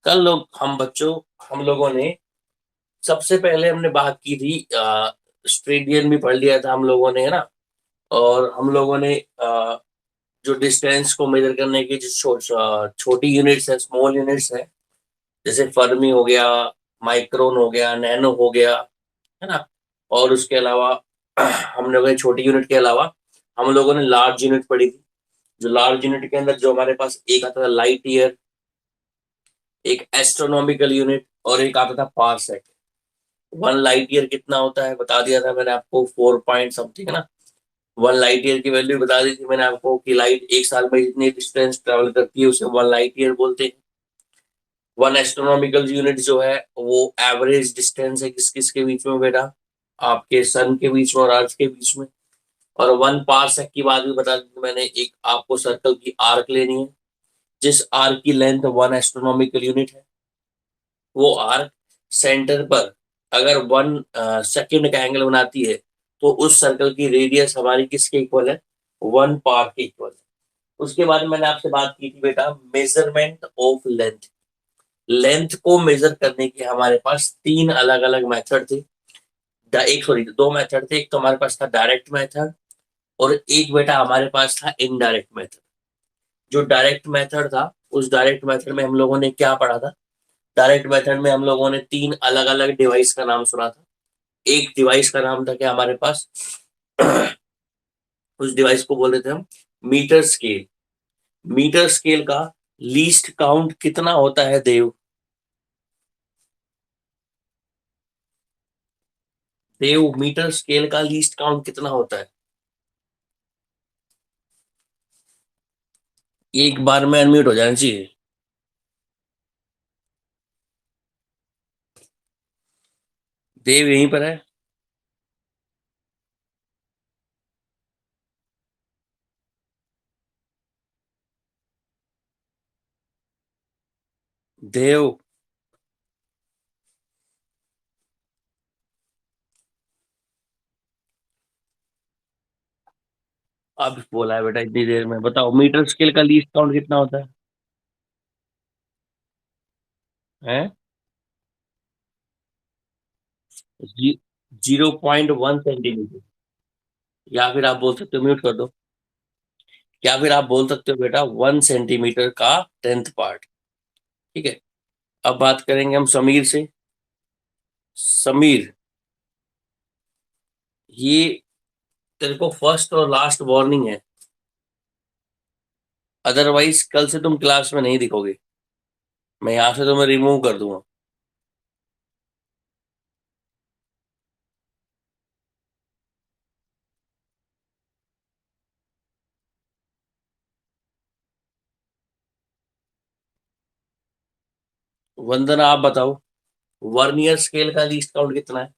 कल लोग हम बच्चों हम लोगों ने सबसे पहले हमने बात की थी स्ट्रेडियन भी पढ़ लिया था हम लोगों ने, है ना। और हम लोगों ने जो डिस्टेंस को मेजर करने की जो छोटी यूनिट्स है, स्मॉल यूनिट्स है, जैसे फर्मी हो गया, माइक्रोन हो गया, नैनो हो गया, है ना। और उसके अलावा हम लोगों ने छोटी यूनिट के अलावा हम लोगों ने लार्ज यूनिट पढ़ी थी। जो लार्ज यूनिट के अंदर जो हमारे पास एक आता था लाइट ईयर, एक एस्ट्रोनॉमिकल यूनिट और एक आता था पार्सेक। 1 लाइट ईयर कितना होता है बता दिया था मैंने आपको, 4 पॉइंट समथिंग, है ना। 1 लाइट ईयर की वैल्यू बता दी थी मैंने आपको कि लाइट एक साल में जितनी डिस्टेंस ट्रेवल करती है उसे 1 लाइट ईयर बोलते हैं। 1 एस्ट्रोनॉमिकल यूनिट जो है वो एवरेज डिस्टेंस है किस किस के बीच में बेटा, आपके सन के बीच में और अर्थ के बीच में। और 1 पार्सेक की बात भी बता दी थी मैंने, एक आपको सर्कल की आर्क लेनी है जिस आर्क की लेंथ 1 एस्ट्रोनॉमिकल यूनिट है। वो आर्क सेंटर पर अगर 1 सेकेंड का एंगल बनाती है तो उस सर्कल की रेडियस हमारी किसके इक्वल है, 1 पार के इक्वल है। उसके बाद मैंने आपसे बात की थी बेटा मेजरमेंट ऑफ लेंथ। लेंथ को मेजर करने के हमारे पास तीन अलग अलग मेथड थे। एक सॉरी दो मेथड थे, एक तो हमारे पास था डायरेक्ट मेथड और एक बेटा हमारे पास था इनडायरेक्ट मेथड। जो डायरेक्ट मेथड था उस डायरेक्ट मेथड में हम लोगों ने क्या पढ़ा था, डायरेक्ट मेथड में हम लोगों ने तीन अलग अलग डिवाइस का नाम सुना था। एक डिवाइस का नाम था क्या हमारे पास उस डिवाइस को बोल रहे थे हम मीटर स्केल। मीटर स्केल का लीस्ट काउंट कितना होता है देव? देव, मीटर स्केल का लीस्ट काउंट कितना होता है? एक बार में अनम्यूट हो जाना चाहिए। देव यहीं पर है? देव, अब बोला है बेटा इतनी देर में, बताओ मीटर स्केल का लीस्ट काउंट कितना होता है? हैं? 0.1 सेंटीमीटर। या फिर आप बोल सकते हो, म्यूट कर दो। या फिर आप बोल सकते हो बेटा 1 सेंटीमीटर का 10th पार्ट। ठीक है। अब बात करेंगे हम समीर से। समीर, ये तेरे को फर्स्ट और लास्ट वार्निंग है, अदरवाइज कल से तुम क्लास में नहीं दिखोगे। मैं यहां से तुम्हें रिमूव कर दूंगा। वंदना आप बताओ, वर्नियर स्केल का लीस्ट काउंट कितना है?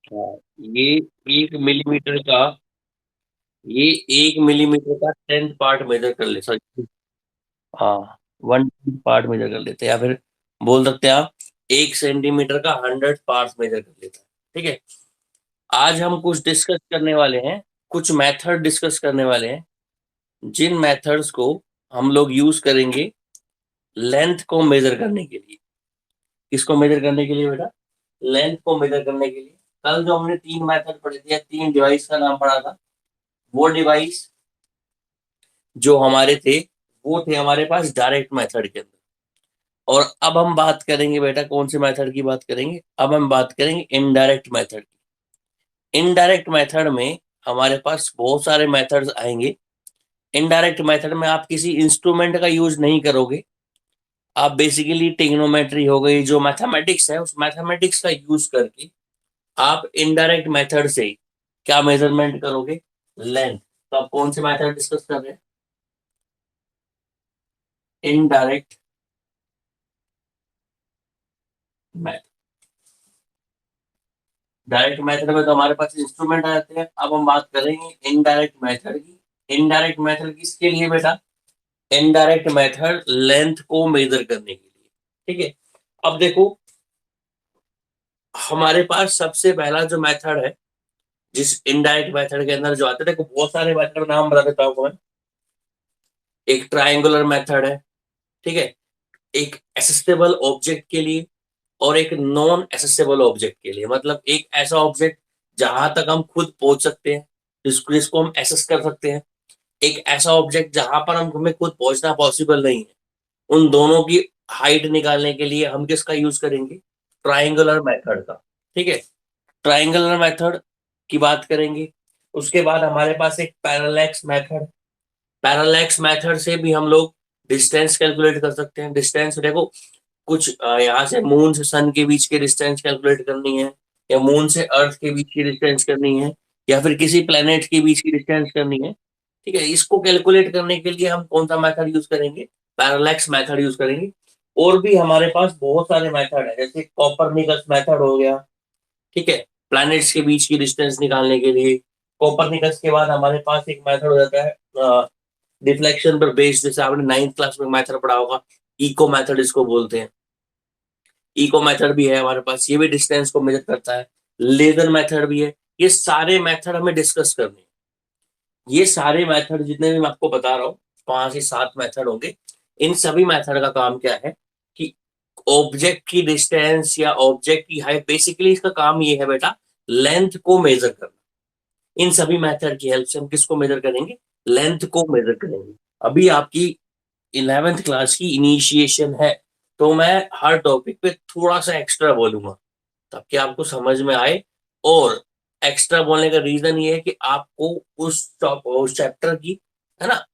हाँ, ये 1 मिलीमीटर का, ये 1 मिलीमीटर का 10th पार्ट मेजर कर ले, सॉरी। हाँ, 1 पार्ट मेजर कर लेते हैं, या फिर बोल सकते हैं आप 1 सेंटीमीटर का 100 पार्ट मेजर कर लेते हैं। ठीक है। आज हम कुछ डिस्कस करने वाले हैं, कुछ मेथड डिस्कस करने वाले हैं जिन मेथड्स को हम लोग यूज करेंगे लेंथ को मेजर करने के लिए। किसको मेजर करने के लिए बेटा? लेंथ को मेजर करने के लिए। कल जो हमने तीन मेथड पढ़े थे, तीन डिवाइस का नाम पढ़ा था, वो डिवाइस जो हमारे थे वो थे हमारे पास डायरेक्ट मेथड के अंदर। और अब हम बात करेंगे बेटा कौन से मेथड की बात करेंगे, अब हम बात करेंगे इनडायरेक्ट मेथड की। इनडायरेक्ट मेथड में हमारे पास बहुत सारे मेथड्स आएंगे। इनडायरेक्ट मेथड में आप किसी इंस्ट्रूमेंट का यूज नहीं करोगे, आप बेसिकली टेक्नोमेट्री हो गई, जो मैथमेटिक्स है उस मैथमेटिक्स का यूज करके आप इनडायरेक्ट मेथड से क्या मेजरमेंट करोगे, लेंथ। तो आप कौन से मेथड डिस्कस कर रहे हैं? Indirect method. डायरेक्ट मेथड में तो हमारे पास इंस्ट्रूमेंट आ जाते हैं, अब हम बात करेंगे इनडायरेक्ट मेथड की। इनडायरेक्ट मेथड किसके लिए बेटा? इनडायरेक्ट मेथड लेंथ को मेजर करने के लिए। ठीक है। अब देखो, हमारे पास सबसे पहला जो मेथड है, जिस इनडायरेक्ट मेथड के अंदर जो आते हैं, देखो बहुत सारे मेथड नाम बता देता हूँ मैं। एक ट्रायंगुलर मेथड है, ठीक है, एक एसेसेबल ऑब्जेक्ट के लिए और एक नॉन एसेसेबल ऑब्जेक्ट के लिए। मतलब एक ऐसा ऑब्जेक्ट जहां तक हम खुद पहुंच सकते हैं, जिसको हम एसेस कर सकते हैं, एक ऐसा ऑब्जेक्ट जहां पर हम हमें खुद पहुंचना पॉसिबल नहीं है। उन दोनों की हाइट निकालने के लिए हम किसका यूज करेंगे? ट्रायंगुलर मेथड का। ठीक है, ट्रायंगुलर मेथड की बात करेंगे। उसके बाद हमारे पास एक पैरालैक्स मेथड, पैरालैक्स मेथड से भी हम लोग डिस्टेंस कैलकुलेट कर सकते हैं। डिस्टेंस देखो, कुछ यहाँ से मून से सन के बीच की डिस्टेंस कैलकुलेट करनी है, या मून से अर्थ के बीच की डिस्टेंस करनी है, या फिर किसी प्लेनेट के बीच की डिस्टेंस करनी है। ठीक है, इसको कैलकुलेट करने के लिए हम कौन सा मेथड यूज करेंगे? पैरालैक्स मेथड यूज करेंगे। और भी हमारे पास बहुत सारे मेथड है, जैसे कॉपरनिकस मेथड हो गया। ठीक है, प्लैनेट्स के बीच की डिस्टेंस निकालने के लिए। कॉपरनिकस के बाद हमारे पास एक मेथड हो जाता है डिफ्लेक्शन पर बेस्ड, जैसे आपने 9th क्लास में मेथड पढ़ा होगा, इको मेथड इसको बोलते हैं। इको मेथड भी है हमारे पास, ये भी डिस्टेंस को मेजर करता है। लेजर मेथड भी है। ये सारे मेथड हमें डिस्कस करने हैं। ये सारे मेथड जितने भी मैं आपको बता रहा हूँ, 5 से 7 मेथड होंगे। इन सभी मेथड का काम क्या है कि ऑब्जेक्ट की डिस्टेंस या ऑब्जेक्ट की हाइट, बेसिकली इसका काम ये है बेटा, लेंथ को मेजर करना। इन सभी मेथड की हेल्प से हम किसको मेजर करेंगे? लेंथ को मेजर करेंगे। अभी आपकी 11th क्लास की इनिशिएशन है, तो मैं हर टॉपिक पे थोड़ा सा एक्स्ट्रा बोलूंगा ताकि आपको समझ में आए। और एक्स्ट्रा बोलने का रीजन ये है कि आपको उस चैप्टर की, है ना,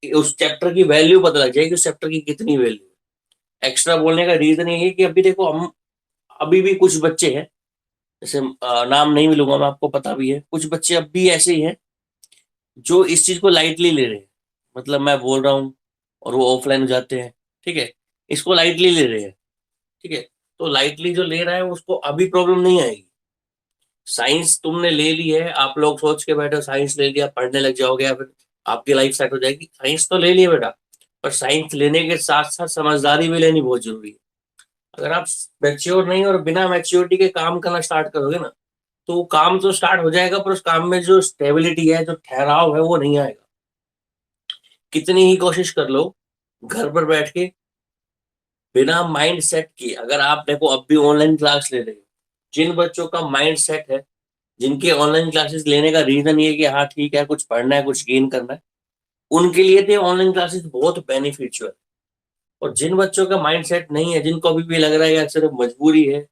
उस चैप्टर की वैल्यू पता लग जाएगी, उस चैप्टर की कितनी वैल्यू। एक्स्ट्रा बोलने का रीजन ये है कि अभी देखो, हम अभी भी कुछ बच्चे हैं, जैसे नाम नहीं लूंगा मैं, आपको पता भी है, कुछ बच्चे अब भी ऐसे ही हैं जो इस चीज को लाइटली ले रहे हैं। मतलब मैं बोल रहा हूँ और वो ऑफलाइन हो जाते हैं। ठीक है, इसको लाइटली ले रहे हैं। ठीक है, तो लाइटली जो ले रहा है उसको अभी प्रॉब्लम नहीं आएगी। साइंस तुमने ले ली है, आप लोग सोच के बैठे हो साइंस ले लिया, पढ़ने लग जाओगे या फिर आपकी लाइफ सेट हो जाएगी। साइंस तो ले लिया बेटा, पर साइंस लेने के साथ साथ समझदारी भी लेनी बहुत जरूरी है। अगर आप मैच्योर नहीं और बिना मैच्योरिटी के काम करना स्टार्ट करोगे ना, तो वो काम तो स्टार्ट हो जाएगा, पर उस काम में जो स्टेबिलिटी है, जो ठहराव है, वो नहीं आएगा। कितनी ही कोशिश कर लो घर पर बैठ के, बिना माइंड सेट किए, अगर आप देखो अब भी ऑनलाइन क्लास ले रहे हो, जिन बच्चों का माइंड सेट है, जिनके ऑनलाइन क्लासेस लेने का रीजन ये है कि हाँ ठीक है, कुछ पढ़ना है, कुछ गेन करना है, उनके लिए तो ऑनलाइन क्लासेस बहुत बेनिफिशियल। और जिन बच्चों का माइंड सेट नहीं है, जिनको अभी भी लग रहा है यार सिर्फ मजबूरी है,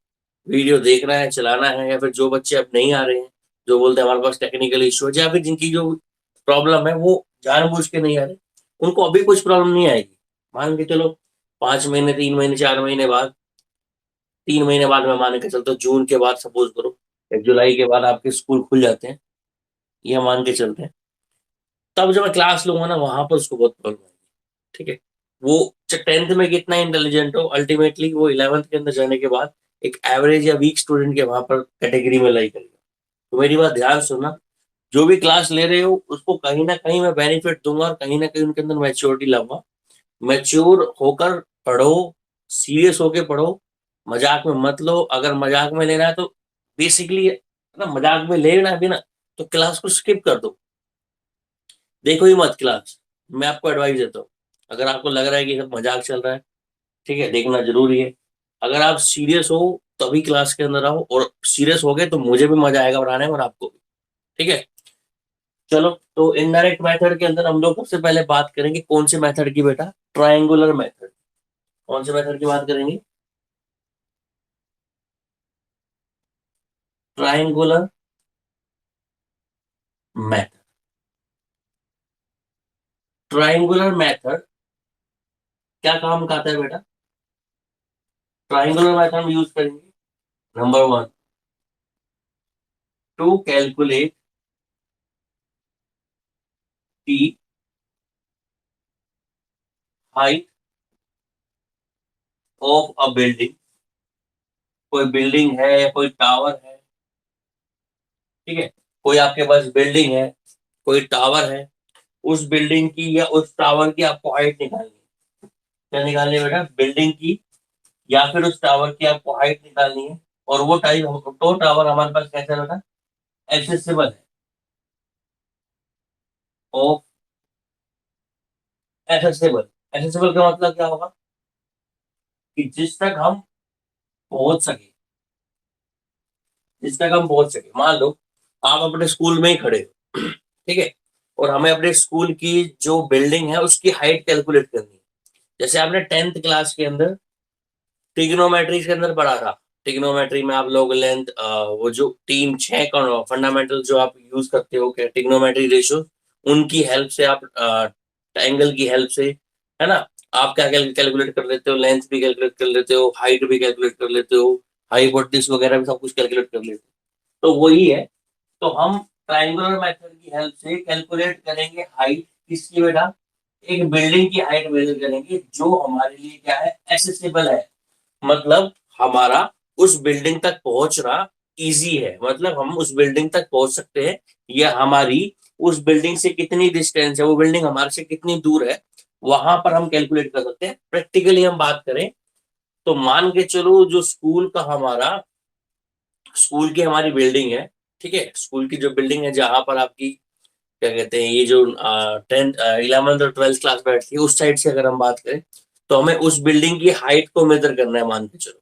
वीडियो देखना है, चलाना है, या फिर जो बच्चे अब नहीं आ रहे हैं, जो बोलते हैं हमारे पास टेक्निकल इश्यू है, या फिर जिनकी जो प्रॉब्लम है वो जानबूझ के नहीं आ रहे, उनको अभी कुछ प्रॉब्लम नहीं आएगी। मान के चलो 5 महीने, 3 महीने, 4 महीने बाद, 3 महीने बाद मैं मान के चलता हूँ, जून के बाद सपोज करो, या जुलाई के बाद आपके स्कूल खुल जाते हैं, ये मान के चलते हैं, तब जब मैं क्लास लूंगा ना, वहां पर उसको बहुत प्रॉब्लम आएगी। ठीक है, वो 10th में कितना इंटेलिजेंट हो, अल्टीमेटली वो 11th के अंदर जाने के बाद एक एवरेज या वीक स्टूडेंट के वहां पर कैटेगरी में लाई करेगा। तो मेरी बात ध्यान सुनना, जो भी क्लास ले रहे हो उसको कहीं ना कहीं मैं बेनिफिट दूंगा, और कहीं ना कहीं उनके अंदर मैच्योरिटी लाऊंगा। मैच्योर होकर पढ़ो, सीरियस होके पढ़ो, मजाक में मत लो। अगर मजाक में लेना है तो बेसिकली, अगर मजाक में लेना है भी ना, तो क्लास को स्किप कर दो, देखो ही मत क्लास। मैं आपको एडवाइस देता हूँ, अगर आपको लग रहा है कि सब मजाक चल रहा है, ठीक है, देखना जरूरी है। अगर आप सीरियस हो तभी क्लास के अंदर आओ, और सीरियस हो गए तो मुझे भी मजा आएगा पढ़ाने में और आपको भी। ठीक है, चलो, तो इनडायरेक्ट मेथड के अंदर हम लोग सबसे पहले बात करेंगे कौन से मेथड की बेटा? Triangular method. कौन से मेथड की बात करेंगे? Triangular method. ट्रायंगुलर मेथड क्या काम का आता है बेटा? ट्रायंगुलर मेथड हम यूज करेंगे, number 1, to calculate the height of a building. कोई बिल्डिंग है या कोई टावर है, ठीक है, कोई आपके पास बिल्डिंग है, कोई टावर है, उस बिल्डिंग की या उस टावर की आपको हाइट निकालनी है। क्या निकालनी है बेटा? बिल्डिंग की या फिर उस टावर की आपको हाइट निकालनी है। और वो तो टावर हमारे पास कैसा है बेटा? एक्सेसिबल है, ऑफ एसेसिबल। एसेसिबल का मतलब क्या होगा कि जिस तक हम पहुंच सके, जिस तक हम पहुंच सके। मान लो आप अपने स्कूल में ही खड़े हो, ठीक है, और हमें अपने स्कूल की जो बिल्डिंग है उसकी हाइट कैलकुलेट करनी है। जैसे आपने 10th क्लास के अंदर ट्रिग्नोमेट्री के अंदर पढ़ा था। ट्रिग्नोमेट्री में आप लोग लेंथ, वो जो तीन छह फंडामेंटल जो आप यूज करते हो ट्रिग्नोमेट्री रेशियो, उनकी हेल्प से आप एंगल की हेल्प से, है ना, आप क्या कैलकुलेट कर लेते हो, लेंथ भी कैलकुलेट कर लेते हो, हाइट भी कैलकुलेट कर लेते हो, हाइपोटेन्यूज वगैरह भी सब कुछ कैलकुलेट कर लेते हो। तो वही है। तो हम ट्रायंगुलर मेथड की हेल्प से कैलकुलेट करेंगे हाइट किसकी बेटा, एक बिल्डिंग की हाइट मेजर करेंगे जो हमारे लिए क्या है, एसेसिबल है। मतलब हमारा उस बिल्डिंग तक पहुंचना इजी है, मतलब हम उस बिल्डिंग तक पहुंच सकते हैं, या हमारी उस बिल्डिंग से कितनी डिस्टेंस है, वो बिल्डिंग हमारे से कितनी दूर है, वहां पर हम कैलकुलेट कर सकते हैं। प्रैक्टिकली हम बात करें तो मान के चलो जो स्कूल का हमारा, स्कूल की हमारी बिल्डिंग है, ठीक है, स्कूल की जो बिल्डिंग है जहां पर आपकी क्या कहते हैं, ये जो 10th 11th और 12th क्लास बैठती है, उस साइड से अगर हम बात करें तो हमें उस बिल्डिंग की हाइट को मेजर करना है, मान के चलो।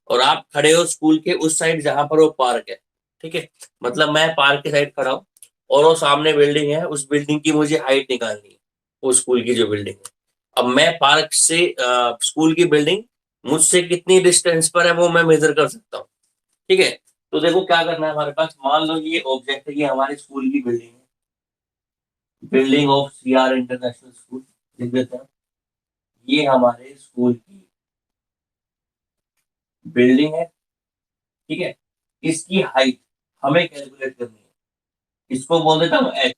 और आप खड़े हो स्कूल के उस साइड जहां पर वो पार्क है, ठीक है, मतलब मैं पार्क के साइड खड़ा हूँ और वो सामने बिल्डिंग है, उस बिल्डिंग की मुझे हाइट निकालनी है, वो स्कूल की जो बिल्डिंग है। अब मैं पार्क से स्कूल की बिल्डिंग मुझसे कितनी डिस्टेंस पर है वो मैं मेजर कर सकता हूँ, ठीक है। तो देखो क्या करना है हमारे पास, मान लो ये ऑब्जेक्ट है, ये हमारे स्कूल की बिल्डिंग है, building of CR international school लिख देते हैं। ये हमारे स्कूल की बिल्डिंग है, ठीक है। इसकी हाइट हमें कैलकुलेट करनी है, इसको बोल देता हूँ एच।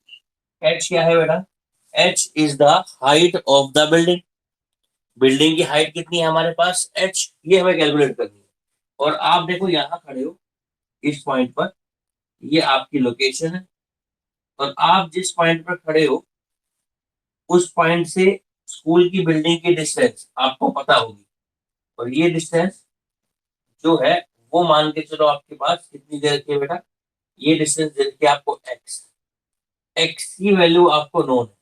एच क्या है बेटा, H is the height of the building. Building की हाइट कितनी है हमारे पास, एच, ये हमें कैलकुलेट करनी है। और आप देखो यहाँ खड़े हो इस पॉइंट पर, ये आपकी लोकेशन है, और आप जिस पॉइंट पर खड़े हो उस पॉइंट से स्कूल की बिल्डिंग की डिस्टेंस आपको पता होगी। और ये डिस्टेंस जो है वो मान के चलो आपके पास कितनी देर की है बेटा, ये डिस्टेंस दे रखी है आपको एक्स। एक्स की वैल्यू आपको नोन है,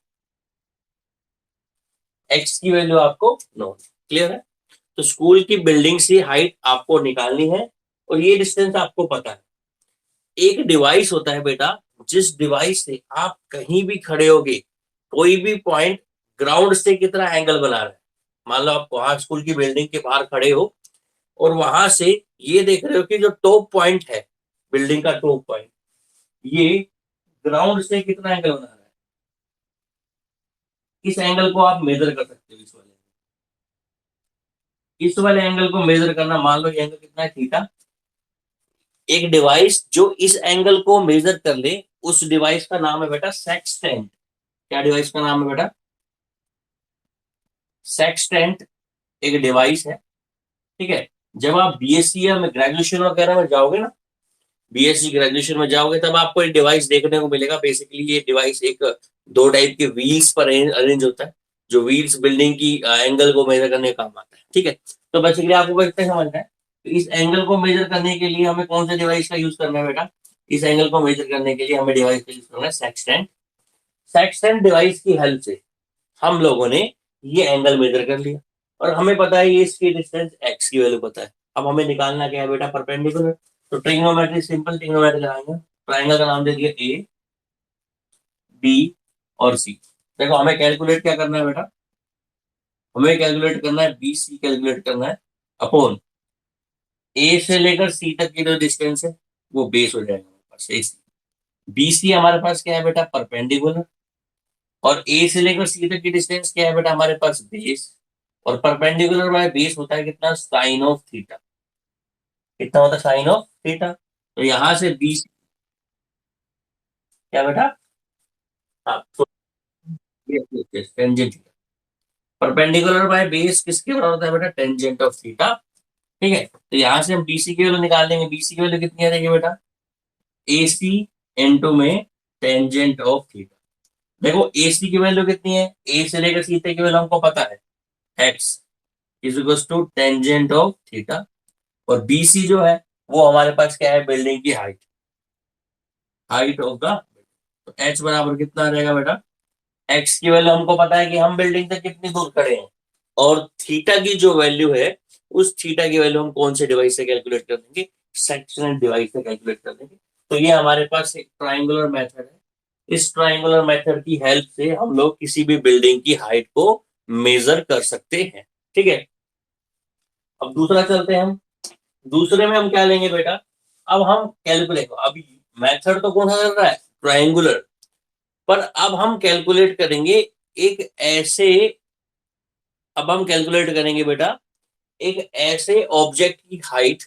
एक्स की वैल्यू आपको नोन है, क्लियर है। तो स्कूल की बिल्डिंग से हाइट आपको निकालनी है और ये डिस्टेंस आपको पता है। एक डिवाइस होता है बेटा, जिस डिवाइस से आप कहीं भी खड़े होगे, कोई भी पॉइंट ग्राउंड से कितना एंगल बना रहा है। मान लो आप वहां स्कूल की बिल्डिंग के बाहर खड़े हो और वहां से ये देख रहे हो कि जो टॉप पॉइंट है, बिल्डिंग का टॉप पॉइंट, ये ग्राउंड से कितना एंगल बना रहा है, इस एंगल को आप मेजर कर सकते हो। इस वाले एंगल को मेजर करना, मान लो ये एंगल कितना है, थीटा। एक डिवाइस जो इस एंगल को मेजर कर ले, उस डिवाइस का नाम है बेटा सेक्सटेंट। क्या डिवाइस का नाम है बेटा, सेक्सटेंट। एक डिवाइस है, ठीक है। जब आप बीएससी या ग्रेजुएशन वगैरह में जाओगे ना, बीएससी ग्रेजुएशन में जाओगे तब आपको एक डिवाइस देखने को मिलेगा। बेसिकली ये डिवाइस एक दो टाइप के व्हील्स पर अरेंज होता है, जो व्हील्स बिल्डिंग की एंगल को मेजर करने का काम आता है, ठीक है। तो बेसिकली आपको कितना समझना है, तो इस एंगल को मेजर करने के लिए हमें कौन से डिवाइस का यूज करना है बेटा, इस एंगल को मेजर करने के लिए हमें डिवाइस का यूज करना है सेक्सटेंट। सेक्सटेंट डिवाइस की हेल्प से हम लोगों ने ये एंगल मेजर कर लिया, और हमें पता है ये इसकी डिस्टेंस एक्स की वैल्यू पता है। अब हमें निकालना क्या है बेटा, परपेंडिकुलर। तो ट्रिग्नोमेट्री, सिंपल ट्रिग्नोमेट्री लगाएंगे। ट्राइंगल का नाम दे दिया ए, बी और सी। देखो हमें कैलकुलेट क्या करना है बेटा, हमें कैलकुलेट करना है बी सी, कैलकुलेट करना है अपॉन ए से लेकर सी तक की जो डिस्टेंस है वो बेस हो जाएगा हमारे पास ए सी। बी सी हमारे पास क्या है बेटा, परपेंडिकुलर। और ए से लेकर सी तक की डिस्टेंस क्या है बेटा हमारे पास, बेस। और परपेंडिकुलर बाय बेस होता है कितना, साइन ऑफ थीटा। कितना होता है, साइन ऑफ थीटा। तो यहां से बी, क्या बेटा, हाँ तो टेंजेंट। परपेंडिकुलर बाय बेस किसके बराबर होता है बेटा, टेंजेंट ऑफ थीटा, ठीक है। तो यहां से हम बीसी की वैल्यू निकाल देंगे। बीसी की वैल्यू कितनी आ जाएगी बेटा, एसी इंटू में टेंजेंट ऑफ थीटा। देखो एसी की वैल्यू कितनी है, ए से लेकर सी तक की वैल्यू हमको पता है, x is equal to tangent of theta. और बीसी जो है वो हमारे पास क्या है, बिल्डिंग की हाइट, हाइट ऑफ द। तो एच बराबर कितना आ जाएगा बेटा, एक्स की वैल्यू हमको पता है कि हम बिल्डिंग से कितनी दूर खड़े हैं, और थीटा की जो वैल्यू है, उस थीटा की वैल्यू हम कौन से डिवाइस से कैलकुलेट कर देंगे, सेक्शनल डिवाइस से कैलकुलेट कर देंगे। तो ये हमारे पास एक ट्राइंगुलर मेथड है। इस ट्राइंगुलर मेथड की हेल्प से हम लोग किसी भी बिल्डिंग की हाइट को मेजर कर सकते हैं। ठीक है, अब दूसरा चलते हैं हम। दूसरे में हम क्या लेंगे बेटा, अब हम कैलकुलेट, अभी मेथड तो कौन सा चल रहा है, ट्राइंगुलर, पर अब हम कैलकुलेट करेंगे एक ऐसे, अब हम कैलकुलेट करेंगे बेटा एक ऐसे ऑब्जेक्ट की हाइट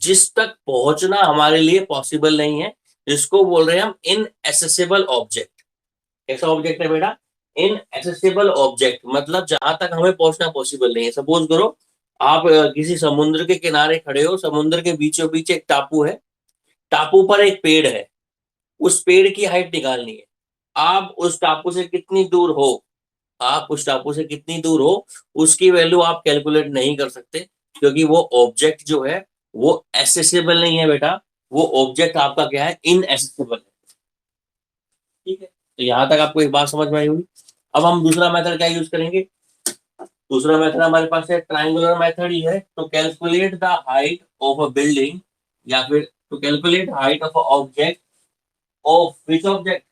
जिस तक पहुंचना हमारे लिए पॉसिबल नहीं है, जिसको बोल रहे हैं हम इनएसेसिबल ऑब्जेक्ट। कैसा ऑब्जेक्ट है बेटा, इनएसेसिबल ऑब्जेक्ट, मतलब जहां तक हमें पहुंचना पॉसिबल नहीं है। सपोज करो आप किसी समुद्र के किनारे खड़े हो, समुद्र के बीचों बीच एक टापू है, टापू पर एक पेड़ है, उस पेड़ की हाइट निकालनी है। आप उस टापू से कितनी दूर हो, आप उस टापू से कितनी दूर हो, उसकी वैल्यू आप कैलकुलेट नहीं कर सकते, क्योंकि वो ऑब्जेक्ट जो है वो एसेसिबल नहीं है बेटा। वो ऑब्जेक्ट आपका क्या है, इनएसेसिबल है। ठीक है, तो यहां तक आपको एक बात समझ में आई होगी। अब हम दूसरा मेथड क्या यूज करेंगे, दूसरा मेथड हमारे पास है ट्राइंगुलर मेथड ही है, तो calculate the height of a building, या फिर to calculate height of a object, of which object,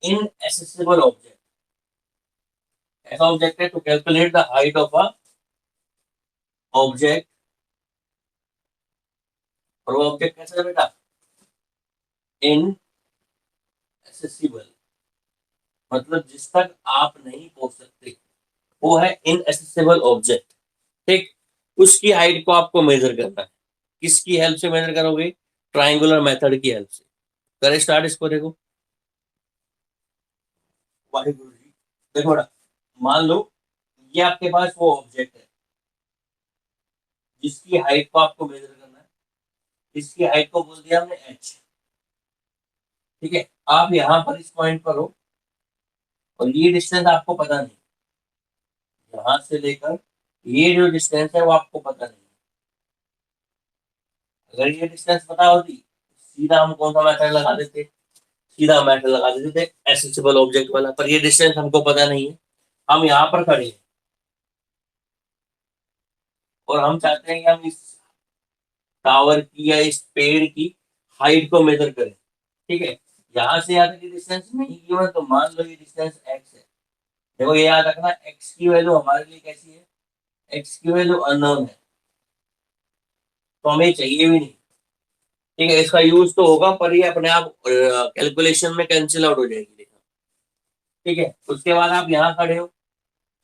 inaccessible object. ऐसा ऑब्जेक्ट है to calculate the height of a object, और वो ऑब्जेक्ट कैसा है बेटा, इनएसेसिबल, मतलब जिस तक आप नहीं पहुंच सकते, वो है इनएसेसिबल ऑब्जेक्ट। ठीक, उसकी हाइट को आपको मेजर करना है। किसकी हेल्प से मेजर करोगे, ट्राइंगुलर मेथड की हेल्प से। करें स्टार्ट इसको, देखो वाहिगुरु जी। देखो बेटा, मान लो ये आपके पास वो ऑब्जेक्ट है जिसकी हाइट को आपको मेजर करना है। इसकी हाइट को बोल दिया हमने एच। ठीक है, आप यहाँ पर इस पॉइंट पर हो, और ये डिस्टेंस आपको पता नहीं, यहाँ से लेकर ये जो डिस्टेंस है वो आपको पता नहीं। अगर ये डिस्टेंस पता होती, सीधा हम कौन सा मेथड लगा देते, सीधा मेथड लगा देते थे एसेसिबल ऑब्जेक्ट वाला। पर ये डिस्टेंस हमको पता नहीं है, हम यहाँ पर खड़े हैं, और हम चाहते हैं कि हम इस टावर की या इस पेड़ की हाइट को मेजर करें। ठीक है, यहाँ से यहाँ तक की डिस्टेंस नहीं गिवन, तो मान लो ये डिस्टेंस एक्स है। देखो ये याद रखना, एक्स की वैल्यू हमारे लिए कैसी है, एक्स की वैल्यू अननोन है, तो हमें चाहिए भी नहीं। ठीक है, इसका यूज तो होगा पर ये अपने आप कैलकुलेशन में कैंसिल आउट हो जाएगी, देखो। ठीक है, उसके बाद आप यहाँ खड़े हो,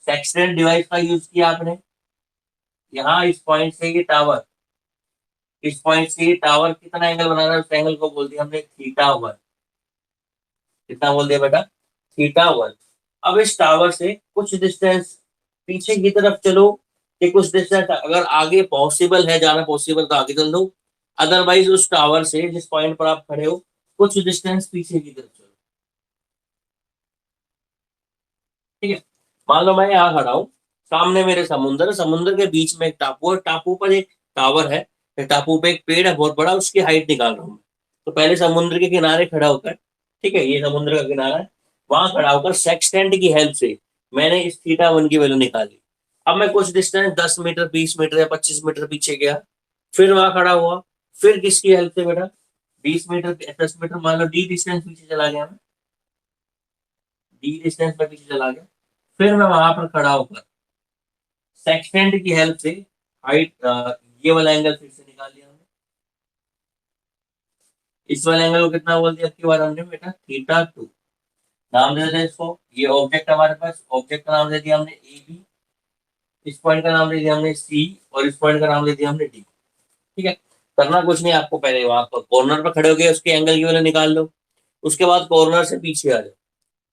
सेक्सटेंट डिवाइस का यूज किया आपने, यहाँ इस पॉइंट से ये टावर, इस पॉइंट से ये टावर कितना एंगल बना रहा है, उस एंगल को बोल दिया हमने थीटा 1। कितना बोल दिया बेटा, थीटा 1। अब इस टावर से कुछ डिस्टेंस पीछे की तरफ चलो, कि कुछ डिस्टेंस अगर आगे पॉसिबल है जाना, पॉसिबल तो आगे चल दो, अदरवाइज उस टावर से जिस पॉइंट पर आप खड़े हो कुछ डिस्टेंस पीछे की तरफ चलो। ठीक है, मान लो मैं यहाँ खड़ा हूँ, सामने मेरे समुंदर है, समुंदर के बीच में एक टापू है, टापू पर एक टावर है, टापू पे एक पेड़ है बहुत बड़ा, उसकी हाइट निकाल रहा हूँ मैं। तो पहले समुद्र के किनारे खड़ा होकर, ठीक है ये समुद्र का किनारा है, वहां खड़ा होकर सेक्सटेंट की हेल्प से मैंने इस थीटा 1 की वैल्यू निकाली। अब मैं कुछ डिस्टेंस 10 मीटर 20 मीटर या 25 मीटर पीछे गया, फिर वहां खड़ा हुआ, फिर किसकी हेल्प से बेटा, 20 मीटर 10 मीटर मान लो डी डिस्टेंस पीछे चला गया मैं, डी डिस्टेंस पर पीछे चला गया, फिर मैं वहां पर खड़ा होकर सेक्सटेंट की हेल्प से हाइट, ये वाला एंगल फिर से निकाल लिया हमने। इस वाले एंगल को कितना बोल दिया आपकी बार हमने बेटा, थीटा 2। नाम दे देते हैं इसको, ये ऑब्जेक्ट हमारे पास, ऑब्जेक्ट का नाम दे दिया हमने ए बी, इस पॉइंट का नाम दे दिया हमने सी, और इस पॉइंट का नाम दे दिया हमने डी। ठीक है, करना कुछ नहीं आपको, पहले वहां पर कॉर्नर पर खड़े हो गए उसके एंगल की वैल्यू निकाल लो। उसके बाद कॉर्नर से पीछे आ जाओ,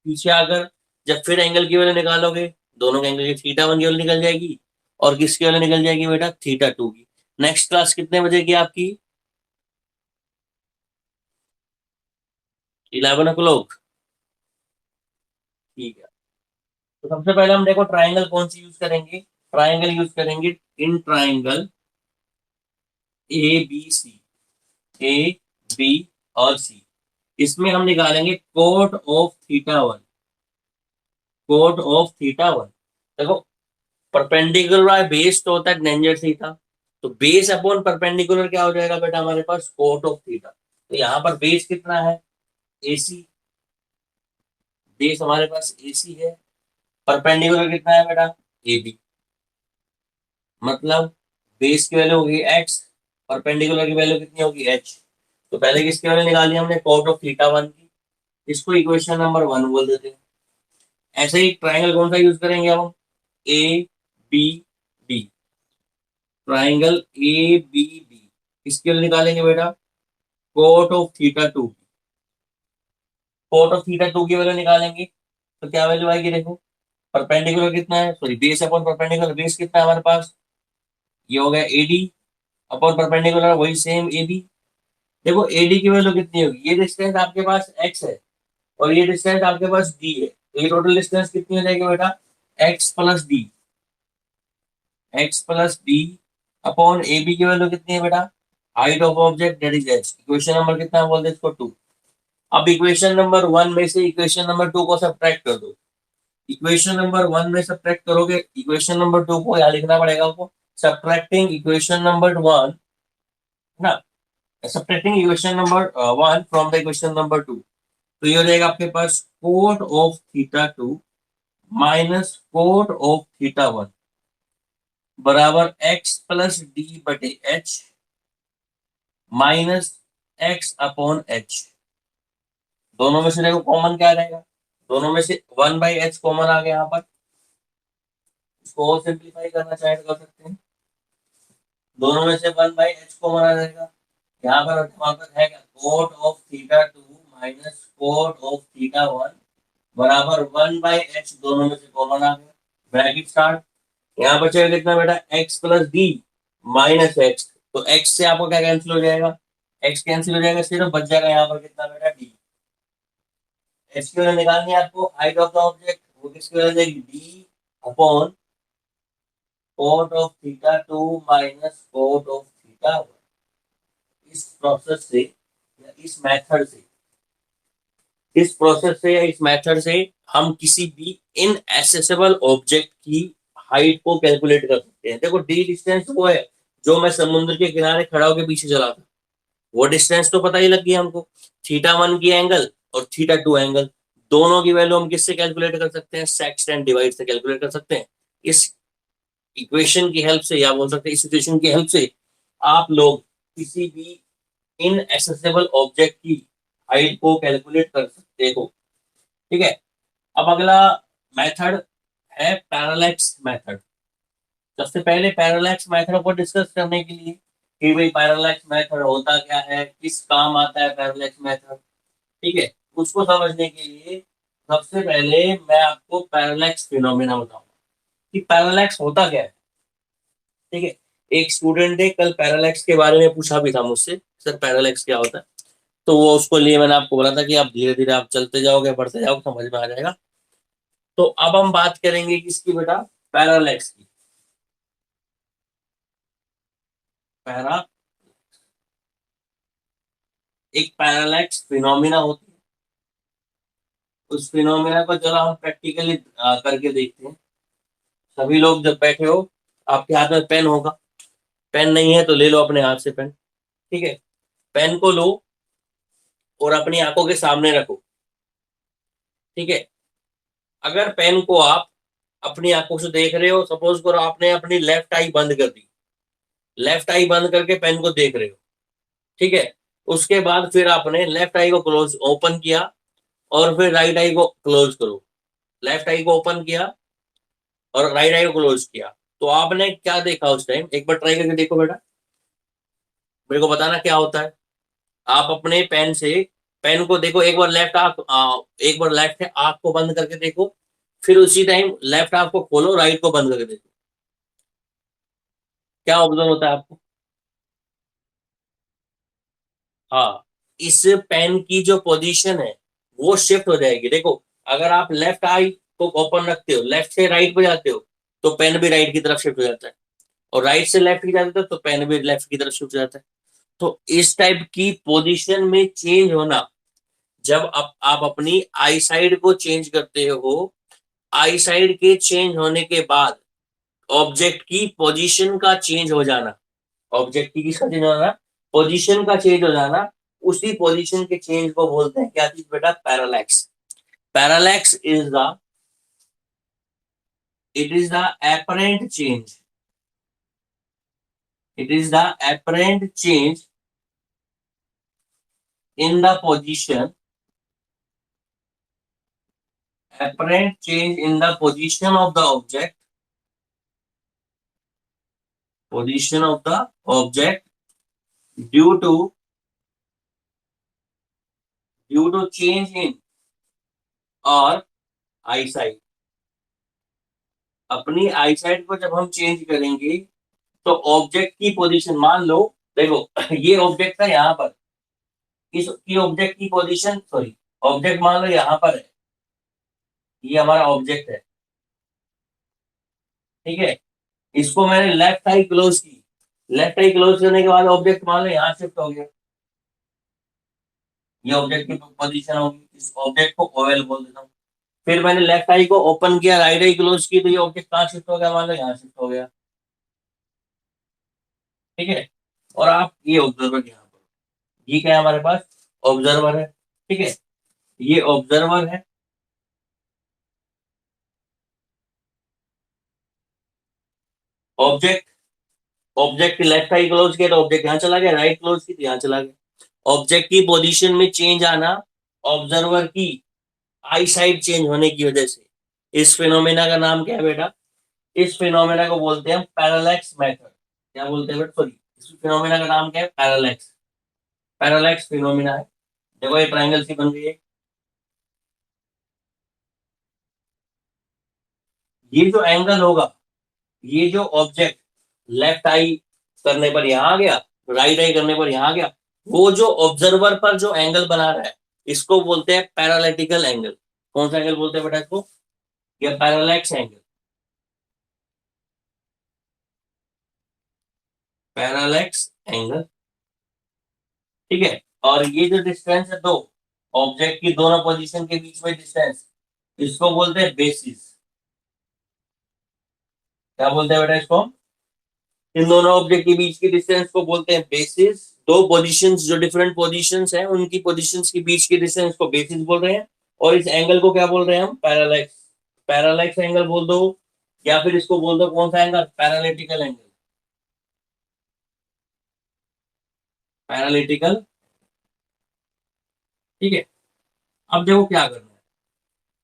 पीछे आकर जब फिर एंगल की वैल्यू निकालोगे, दोनों के एंगल की थीटा 1 की वैल्यू निकल जाएगी, और किसकी वैल्यू निकल जाएगी बेटा, थीटा 2 की। नेक्स्ट क्लास कितने बजे की आपकी, 11 o'clock। ठीक है, तो सबसे पहले हम देखो ट्राइंगल कौन सी यूज करेंगे, ट्राइंगल यूज करेंगे in triangle ABC, A B और C। इसमें हम निकालेंगे cot of theta 1। Cot of theta one. देखो परपेंडिकुलर बेस तो होता है टेंजेंट थीटा, तो बेस अपॉन परपेंडिकुलर क्या हो जाएगा बेटा हमारे पास, कोट ऑफ थीटा। तो यहाँ पर बेस कितना है, एसी, बेस हमारे पास एसी है। परपेंडिकुलर कितना है बेटा, एबी, मतलब बेस की वैल्यू होगी एक्स, परपेंडिकुलर की वैल्यू कितनी होगी एच। तो पहले किसकी वैल्यू निकाली हमने, कोट ऑफ थीटा वन की, इसको इक्वेशन नंबर वन बोल देते हैं। ऐसे ही ट्राइंगल कौन सा यूज करेंगे हम, A B D, triangle A B B, किसकी वैल्यू निकालेंगे बेटा, cot of theta two, cot of theta two की वैल्यू निकालेंगे तो क्या वैल्यू आएगी देखो, परपेंडिकुलर कितना है, sorry base upon perpendicular, base कितना है हमारे पास, ये हो गया एडी, अपॉन परपेंडिकुलर वही सेम एबी। देखो एडी की वैल्यू कितनी होगी, ये डिस्टेंस आपके पास एक्स है और ये डिस्टेंस आपके पास डी है, तो ये टोटल डिस्टेंस कितनी हो जाएगी बेटा, x plus d, x plus d upon A B की वैल्यू कितनी है बेटा, height of object that is h, equation number कितना बोल दे इसको टू। अब इक्वेशन नंबर वन में से इक्वेशन नंबर टू को सब्ट्रैक्ट कर दो, इक्वेशन नंबर वन में सब्ट्रैक्ट करोगे इक्वेशन नंबर टू को, यहाँ लिखना पड़ेगा आपको, सब्ट्रैक्टिंग इक्वेशन नंबर वन ना, subtracting equation number one from the equation number two, तो ये हो जाएगा आपके पास cot of theta two minus cot of theta one बराबर एक्स प्लस डी बटे H minus X upon H. दोनों में से देखो कॉमन क्या रहेगा, दोनों में से वन बाई एच कॉमन आ गया यहाँ पर, इसको और सिंप्लीफाई करना चाहे तो कर सकते हैं, दोनों में से वन बाई एच कॉमन आ जाएगा। यहाँ पर हमारे पास है क्या, cot of theta two minus cot of theta one बराबर वन बाई एच, दोनों में से कॉमन आ गया, ब्रैकेट स्टार्ट। यहाँ बचेगा कितना बेटा, x plus D minus x, तो एक्स से आपको क्या कैंसिल हो जाएगा, एक्स कैंसिल हो जाएगा, सिर्फ बच जाएगा यहाँ पर कितना बेटा डी। एच की वैल्यू निकालनी है आपको, हाइट ऑफ द ऑब्जेक्ट, वो किसकी वजह से, D upon coat of theta two minus cot of theta one. इस प्रोसेस से या इस मेथड से, इस प्रोसेस से या इस मेथड से हम किसी भी इनएसेसेबल ऑब्जेक्ट की हाइट को कैलकुलेट कर सकते हैं। देखो डी डिस्टेंस वो है जो मैं समुद्र के किनारे खड़ा होकर पीछे चला था, वो डिस्टेंस तो पता ही लग गया हमको, थीटा वन की एंगल और थीटा टू एंगल, दोनों की वैल्यू हम किससे कैलकुलेट कर सकते हैं, सेक्सटेंट डिवाइड से कैलकुलेट कर सकते हैं। इस इक्वेशन की हेल्प से या बोल सकते हैं इस इक्वेशन की हेल्प से आप लोग किसी भी इनएसेसेबल ऑब्जेक्ट की हाइट को कैलकुलेट कर सकते हो। ठीक है, अब अगला मेथड है पैरालैक्स मेथड। सबसे पहले पैरालैक्स मेथड को डिस्कस करने के लिए कि भाई पैरालैक्स मेथड होता क्या है, किस काम आता है पैरालैक्स मेथड, ठीक है, उसको समझने के लिए सबसे पहले मैं आपको पैरालैक्स फिनोमेना बताऊंगा कि पैरालैक्स होता क्या है। ठीक है, एक स्टूडेंट ने कल पैरालैक्स के बारे में पूछा भी था मुझसे, सर पैरालैक्स क्या होता है, तो वो उसको लिए मैंने आपको बोला था कि आप धीरे धीरे आप चलते जाओगे बढ़ते जाओगे समझ में आ जाएगा। तो अब हम बात करेंगे किसकी बेटा, पैरालैक्स की। पैरा एक पैरालैक्स फिनोमिना होती है, उस फिनोमिना को चलो हम प्रैक्टिकली करके देखते हैं। सभी लोग जब बैठे हो, आपके हाथ में पेन होगा, पेन नहीं है तो ले लो अपने हाथ से पेन। ठीक है, पेन को लो और अपनी आंखों के सामने रखो। ठीक है, अगर पेन को आप अपनी आंखों से देख रहे हो, सपोज करो आपने अपनी लेफ्ट आई बंद कर दी, लेफ्ट आई बंद करके पेन को देख रहे हो, ठीक है, उसके बाद फिर आपने लेफ्ट आई को क्लोज ओपन किया और फिर राइट आई को क्लोज करो, लेफ्ट आई को ओपन किया और राइट आई को क्लोज किया, तो आपने क्या देखा उस टाइम, एक बार ट्राई करके देखो बेटा, मेरे को बताना क्या होता है। आप अपने पेन से पेन को देखो, एक बार लेफ्ट आंख एक बार लेफ्ट आंख को बंद करके देखो, फिर उसी टाइम लेफ्ट आंख को खोलो, राइट को बंद करके देखो, क्या ऑब्जर्व होता है आपको। हाँ, इस पेन की जो पोजीशन है वो शिफ्ट हो जाएगी। देखो अगर आप लेफ्ट आई को ओपन रखते हो, लेफ्ट से राइट पे जाते हो, तो पेन भी राइट की तरफ शिफ्ट हो जाता है, और राइट से लेफ्ट की जाते हो तो पेन भी लेफ्ट की तरफ शिफ्ट हो जाता है। तो इस टाइप की पोजीशन में चेंज होना, जब आप अपनी आई साइड को चेंज करते हो, आई साइड के चेंज होने के बाद ऑब्जेक्ट की पोजीशन का चेंज हो जाना, ऑब्जेक्ट की किसका चेंज हो जाना, पोजीशन का चेंज हो जाना, उसी पोजीशन के चेंज को बोलते हैं क्या चीज बेटा, parallax. Parallax it is the apparent change, it is the apparent change in the position, apparent change in the position of the object, position of the object due to change in और eyesight। अपनी eyesight को जब हम change करेंगे तो object की position, मान लो देखो ये ऑब्जेक्ट था यहाँ पर, इसकी ऑब्जेक्ट की पोजीशन, सॉरी ऑब्जेक्ट मान लो यहाँ पर है, ये हमारा ऑब्जेक्ट है, ठीक है। इसको मैंने लेफ्ट आई क्लोज की, लेफ्ट आई क्लोज करने के बाद ऑब्जेक्ट मान लो यहाँ शिफ्ट हो गया, ये ऑब्जेक्ट की पोजीशन होगी, इस ऑब्जेक्ट को ओएल बोल देता हूँ। फिर मैंने लेफ्ट आई को ओपन किया, राइट आई क्लोज की, तो ये ऑब्जेक्ट कहाँ शिफ्ट हो गया, मान लो यहाँ शिफ्ट हो गया, ठीक है। और आप ये ऑब्जर्वर यहाँ पर, ये क्या है हमारे पास, ऑब्जर्वर है, ठीक है, ये ऑब्जर्वर है। ऑब्जेक्ट, ऑब्जेक्ट लेफ्ट आई क्लोज किया तो ऑब्जेक्ट यहाँ चला गया, राइट क्लोज की तो यहाँ चला गया। ऑब्जेक्ट की पोजीशन में चेंज आना ऑब्जर्वर की आई साइड चेंज होने की वजह से, इस फिनोमेना का नाम क्या है बेटा, इस फिनोमेना को बोलते हैं पैरालैक्स मेथड। क्या बोलते हैं बेटा, सॉरी, इस फिनोमेना का नाम क्या है, पैरालैक्स, पैरालैक्स फिनोमेना है। देखो ये ट्रायंगल सी बन गई है, ये जो एंगल होगा, ये जो ऑब्जेक्ट लेफ्ट आई करने पर यहां आ गया, राइट आई करने पर यहां आ गया, वो जो ऑब्जर्वर पर जो एंगल बना रहा है, इसको बोलते हैं पैरालिटिकल एंगल। कौन सा एंगल बोलते हैं बेटा इसको, या पैरालैक्स एंगल, पैरालैक्स एंगल, ठीक है। और ये जो डिस्टेंस है दो ऑब्जेक्ट की दोनों पोजीशन के बीच में डिस्टेंस, इसको बोलते हैं बेसिस। क्या बोलते हैं बेटा इसको, इन दोनों ऑब्जेक्ट के बीच की डिस्टेंस को बोलते हैं बेसिस। दो पोजीशंस जो डिफरेंट पोजीशंस हैं उनकी पोजीशंस के बीच की डिस्टेंस को बेसिस बोल रहे हैं। और इस एंगल को क्या बोल रहे हैं हम, पैरालैक्स, पैरालैक्स एंगल बोल दो, या फिर इसको बोल दो कौन सा एंगल, पैरालिटिकल एंगल, पैरालिटिकल, ठीक है। अब देखो क्या करना है,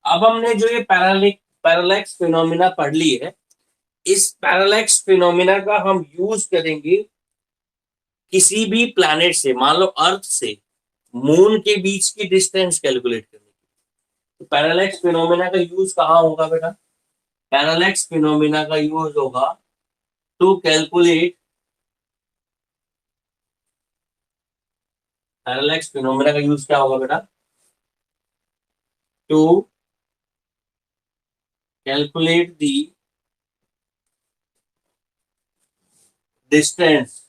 अब हमने जो ये पैरालैक्स फिनोमिना पढ़ ली है, इस पैरालैक्स फिनोमिना का हम यूज करेंगे किसी भी प्लैनेट से, मान लो अर्थ से मून के बीच की डिस्टेंस कैलकुलेट करने की। तो पैरालैक्स फिनोमिना का यूज कहाँ होगा बेटा, पैरालैक्स फिनोमिना का यूज होगा टू कैलकुलेट, पैरालैक्स फिनोमिना का यूज क्या होगा बेटा, to calculate the distance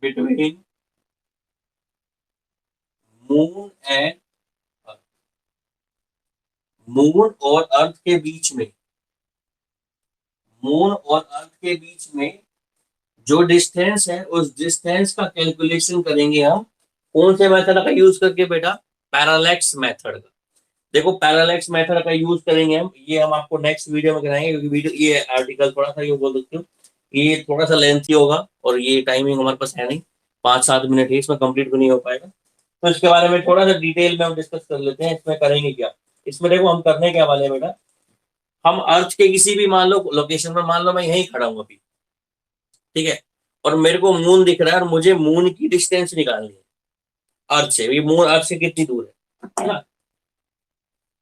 between moon and, moon और अर्थ के बीच में, मून और अर्थ के बीच में जो डिस्टेंस है उस डिस्टेंस का कैलकुलेशन करेंगे हम कौन से मेथड का यूज करके बेटा, पैरालैक्स मेथड का। देखो पैरालैक्स मेथड का यूज करेंगे हम, ये हम आपको नेक्स्ट वीडियो में कराएंगे, क्योंकि वीडियो ये आर्टिकल थोड़ा सा, ये बोल सकते हो ये थोड़ा सा लेंथी होगा और ये टाइमिंग हमारे पास है नहीं, 5-7 मिनट है, इसमें कंप्लीट भी नहीं हो पाएगा। तो इसके बारे में थोड़ा सा डिटेल में हम डिस्कस कर लेते हैं, इसमें करेंगे क्या। इसमें देखो हम करने क्या वाले हैं बेटा, हम अर्थ के किसी भी मान लो लोकेशन पर, मान लो मैं यहीं खड़ा हूँ अभी, ठीक है, और मेरे को मून दिख रहा है और मुझे मून की डिस्टेंस निकालनी है अर्थ से, ये मून अर्थ से कितनी दूर है ना।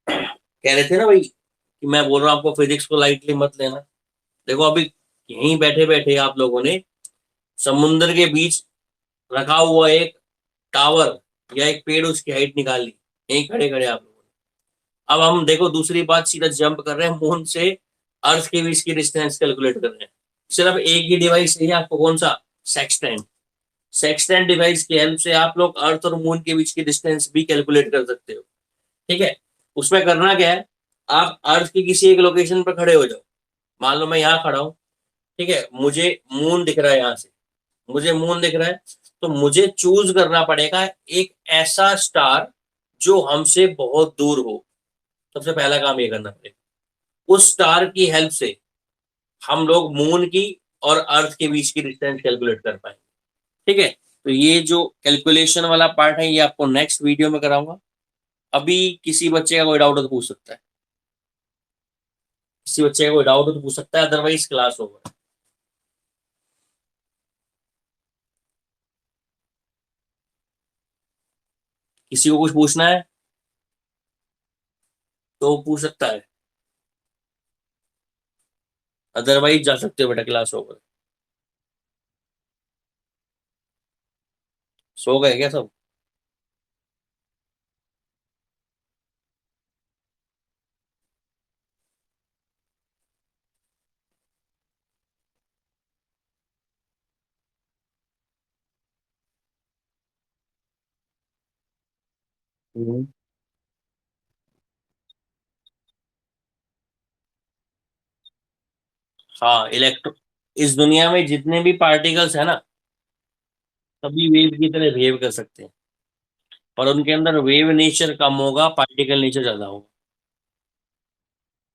कह रहे थे ना भाई कि मैं बोल रहा हूँ आपको फिजिक्स को लाइटली मत लेना। देखो अभी यहीं बैठे बैठे आप लोगों ने समुद्र के बीच रखा हुआ एक टावर या एक पेड़, उसकी हाइट निकाल ली यहीं खड़े खड़े आप लोगों ने। अब हम देखो दूसरी बात, सीधा जंप कर रहे हैं मून से अर्थ के बीच की डिस्टेंस कैलकुलेट कर रहे हैं। सिर्फ एक ही डिवाइस चाहिए आपको, कौन सा, सेक्सटेंट। सेक्सटेंट डिवाइस की हेल्प से आप लोग अर्थ और मून के बीच की डिस्टेंस भी कैलकुलेट कर सकते हो, ठीक है। उसमें करना क्या है, आप अर्थ की किसी एक लोकेशन पर खड़े हो जाओ। मान लो मैं यहाँ खड़ा हूँ, ठीक है, मुझे मून दिख रहा है यहाँ से, मुझे मून दिख रहा है, तो मुझे चूज करना पड़ेगा एक ऐसा स्टार जो हमसे बहुत दूर हो। सबसे पहला काम ये करना पड़ेगा, उस स्टार की हेल्प से हम लोग मून की और अर्थ के बीच की डिस्टेंस कैलकुलेट कर पाएंगे। ठीक है, तो ये जो कैलकुलेशन वाला पार्ट है ये आपको नेक्स्ट वीडियो में कराऊंगा। अभी किसी बच्चे का कोई डाउट हो तो पूछ सकता है, किसी बच्चे का कोई डाउट हो तो पूछ सकता है, अदरवाइज क्लास होगा। किसी को कुछ पूछना है तो पूछ सकता है, अदरवाइज जा सकते हो बेटा, क्लास होगा। सो गए क्या सब? हम्म। हाँ, इलेक्ट्रो इस दुनिया में जितने भी पार्टिकल्स है ना, सभी वेव की तरह बिहेव कर सकते हैं, पर उनके अंदर वेव नेचर कम होगा, पार्टिकल नेचर ज्यादा होगा।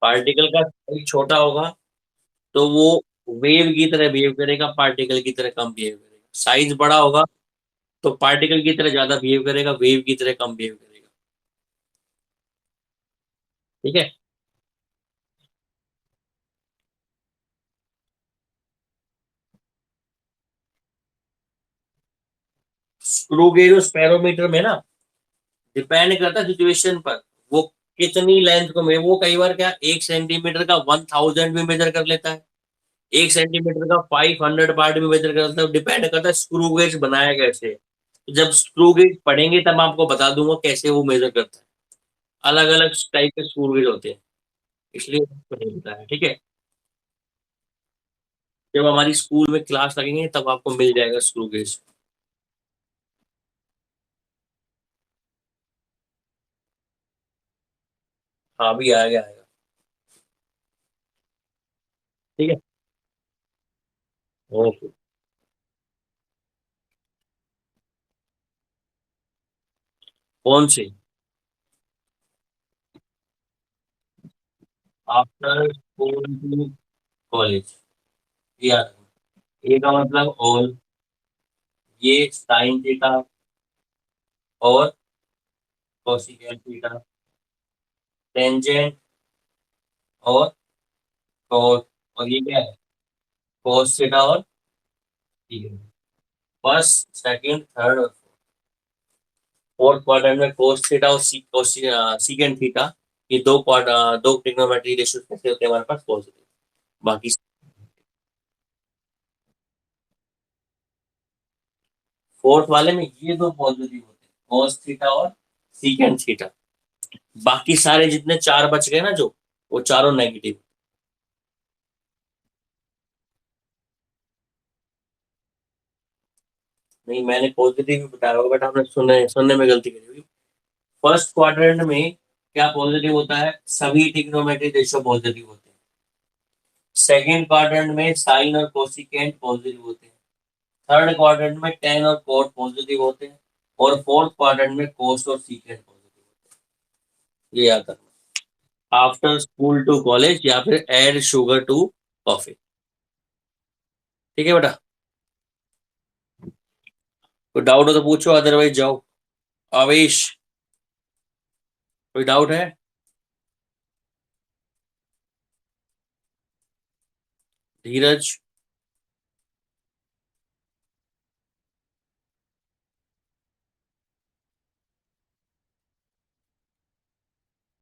पार्टिकल का साइज छोटा होगा तो वो वेव की तरह बिहेव करेगा, पार्टिकल की तरह कम बिहेव करेगा। साइज बड़ा होगा तो पार्टिकल की तरह ज्यादा बिहेव करेगा, वेव की तरह कम बिहेव करेगा। ठीक है। स्क्रू गेज और स्पेरोमीटर में ना डिपेंड करता है सिचुएशन पर, वो कितनी लेंथ को में, वो कई बार क्या 1 सेंटीमीटर का 1000 भी मेजर कर लेता है, 1 सेंटीमीटर का 500 पार्ट भी मेजर कर लेता है। डिपेंड करता है स्क्रू गेज बनाया कैसे। तो जब स्क्रू गेज पढ़ेंगे तब मैं आपको बता दूंगा कैसे वो मेजर करता है। अलग अलग टाइप के स्क्रू गेज होते हैं, इसलिए आपको नहीं पता है। ठीक है, जब हमारी स्कूल में क्लास लगेंगे तब आपको मिल जाएगा स्क्रू गेज। हाँ, अभी आएगा आएगा। ठीक है। ओके। कौन सी? आफ्टर स्कूल टू कॉलेज, याद रखना। ए का मतलब ऑल, ये साइन थीटा और कोसिकेंट थीटा, टेंजेंट और cos, और ये क्या है, cos थीटा और ठीक, फर्स्ट सेकंड थर्ड और फोर्थ क्वाड्रेंट में cos थीटा और सीकेंट थीटा, ये दो ट्रिग्नोमेट्री रेशियो कैसे होते हैं हमारे पास, पॉजिटिव। बाकी फोर्थ वाले में ये दो पॉजिटिव होते हैं, cos थीटा और सीकेंट थीटा। बाकी सारे जितने चार बच गए ना जो, वो चारों नेगेटिव। नहीं, मैंने पॉजिटिव भी बताया होगा, बट आपने सुनने सुनने में गलती करी होगी। फर्स्ट क्वाड्रेंट में क्या पॉजिटिव होता है, सभी ट्रिग्नोमेट्री रेशियो पॉजिटिव होते हैं। सेकंड क्वाड्रेंट में साइन और कोसिकेंट पॉजिटिव होते हैं। थर्ड क्वाड्रेंट में टेन और कोट पॉजिटिव होते हैं। और फोर्थ क्वाड्रेंट में कोस और सीकेंट पॉजिटिव होते हैं। ये याद रखना। आफ्टर स्कूल टू कॉलेज या फिर एड शुगर टू कॉफी। ठीक है बेटा, कोई डाउट हो तो पूछो, अदरवाइज जाओ। आवेश, कोई डाउट है? धीरज,